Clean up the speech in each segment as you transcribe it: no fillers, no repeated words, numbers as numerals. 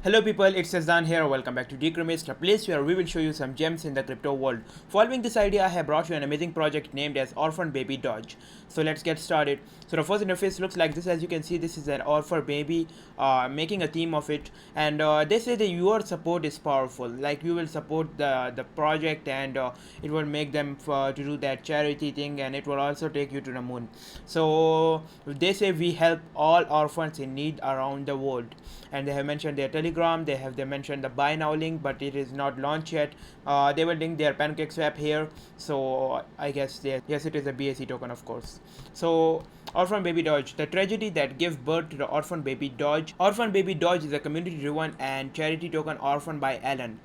Hello people, it's Sazan here. Welcome back to Decremist, a place where we will show you some gems in the crypto world. Following this idea, I have brought you an amazing project named as Orphan Baby Dodge. So let's get started. So the first interface looks like this. As you can see, this is an orphan baby, making a theme of it. And they say that your support is powerful. Like you will support the project, and it will make them to do that charity thing, and it will also take you to the moon. So they say we help all orphans in need around the world, and they have mentioned their Telegram. They mentioned the buy now link, but it is not launched yet. They will link their PancakeSwap here. So I guess yes, it is a BAC token, of course. So Orphan Baby Dodge, the tragedy that gave birth to the Orphan Baby Dodge. Orphan Baby Dodge is a community-driven and charity token orphaned by Alan,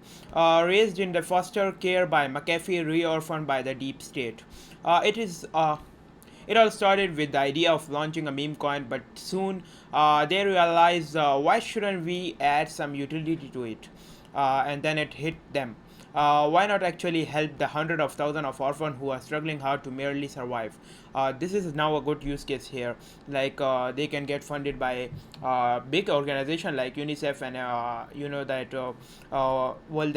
raised in the foster care by McAfee, re-orphaned by the Deep State. It all started with the idea of launching a meme coin, but soon they realized, why shouldn't we add some utility to it? And then it hit them. Why not actually help the hundred of thousands of orphans who are struggling hard to merely survive? This is now a good use case here. Like they can get funded by big organization like UNICEF, and that World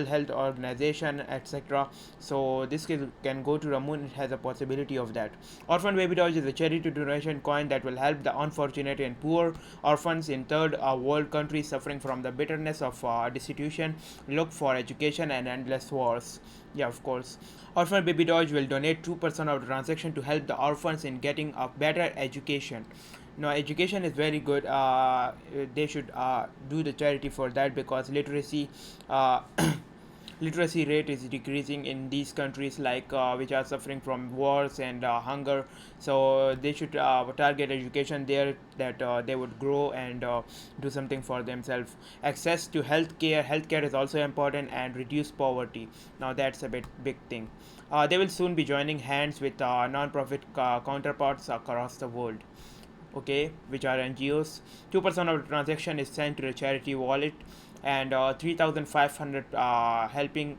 Health Organization, etc. So this can go to the moon. It has a possibility of that. Orphan Baby Dodge is a charity donation coin that will help the unfortunate and poor orphans in third world countries suffering from the bitterness of destitution, look for education and endless wars. Yeah, of course. Orphan Baby Dodge will donate 2% of the transaction to help the orphans in getting a better education. Now, education is very good. They should do the charity for that, because uh, literacy rate is decreasing in these countries, like which are suffering from wars and hunger. So they should target education there, that they would grow and do something for themselves. Access to healthcare is also important, and reduce poverty. Now that's a big thing. They will soon be joining hands with non-profit counterparts across the world, okay, which are NGOs. 2% of the transaction is sent to the charity wallet, and 3,500 uh, helping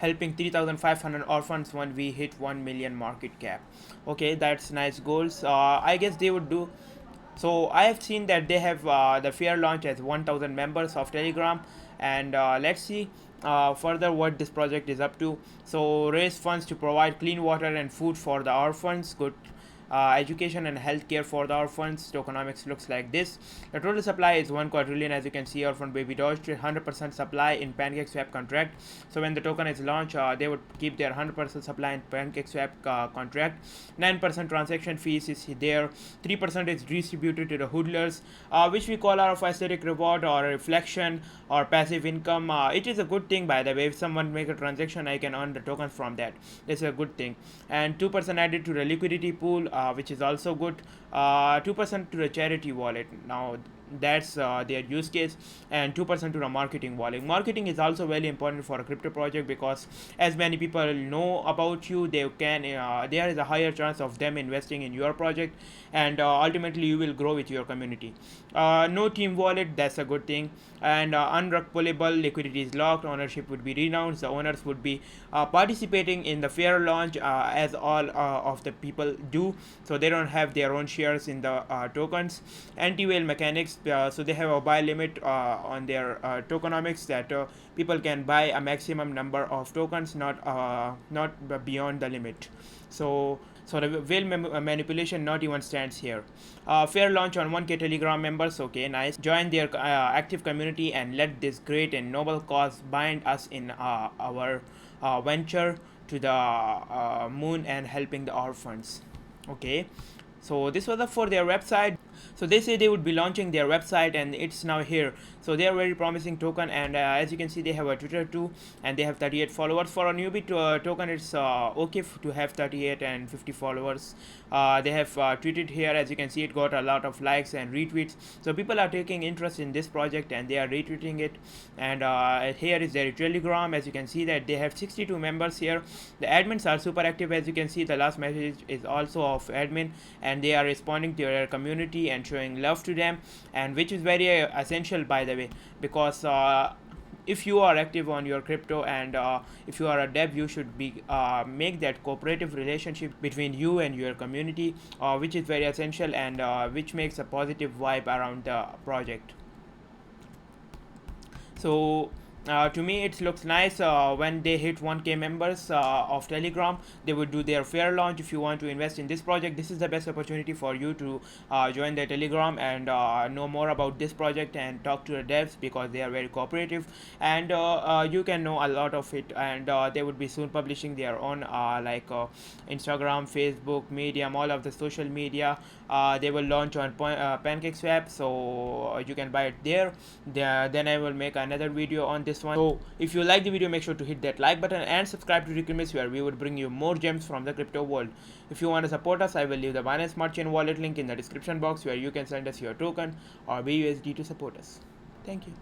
3,500 orphans when we hit 1 million market cap. Okay, that's nice goals. I guess they would do. So I have seen that they have the fair launch as 1,000 members of Telegram, and let's see further what this project is up to. So raise funds to provide clean water and food for the orphans. Good. Education and healthcare for the orphans. Tokenomics looks like this. The total supply is 1 quadrillion, as you can see. Orphan Baby Dodge 100% supply in PancakeSwap contract. So when the token is launched, they would keep their 100% supply in PancakeSwap contract. 9% transaction fees is there. 3% is distributed to the hodlers, which we call our aesthetic reward or reflection or passive income. It is a good thing, by the way. If someone make a transaction, I can earn the tokens from that. It's a good thing. And 2% added to the liquidity pool, which is also good. 2% to the charity wallet. Now that's their use case. And 2% to the marketing wallet. Marketing is also very important for a crypto project, because as many people know about you, there is a higher chance of them investing in your project, and ultimately you will grow with your community. No team wallet, that's a good thing. And unrecoverable liquidity is locked. Ownership would be renounced. The owners would be participating in the fair launch, as all of the people do. So they don't have their own shares in the tokens. Anti-whale mechanics, so they have a buy limit on their tokenomics, that people can buy a maximum number of tokens, not beyond the limit. So the whale manipulation not even stands here. Fair launch on 1K Telegram members. Okay, nice. Join their active community and let this great and noble cause bind us in our venture to the moon and helping the orphans. Okay, so this was for their website. So they say they would be launching their website, and it's now here. So they are very promising token, and as you can see, they have a Twitter too, and they have 38 followers. For a newbie token, it's okay to have 38 and 50 followers. They have tweeted here. As you can see, it got a lot of likes and retweets. So people are taking interest in this project, and they are retweeting it. And here is their Telegram. As you can see, that they have 62 members here. The admins are super active. As you can see, the last message is also of admin, and they are responding to their community and showing love to them, and which is very essential, by the way, because if you are active on your crypto, and if you are a dev, you should be make that cooperative relationship between you and your community, which is very essential, and which makes a positive vibe around the project. So to me it looks nice when they hit 1k members of Telegram. They would do their fair launch. If you want to invest in this project, this is the best opportunity for you to join the Telegram and know more about this project and talk to the devs, because they are very cooperative, and you can know a lot of it. And they would be soon publishing their own Instagram, Facebook, Medium, all of the social media. They will launch on PancakeSwap, so you can buy it there. Then I will make another video on this one. So if you like the video, make sure to hit that like button and subscribe to Rickymiss, where we would bring you more gems from the crypto world. If you want to support us, I will leave the Binance Smart Chain wallet link in the description box, where you can send us your token or BUSD to support us. Thank you.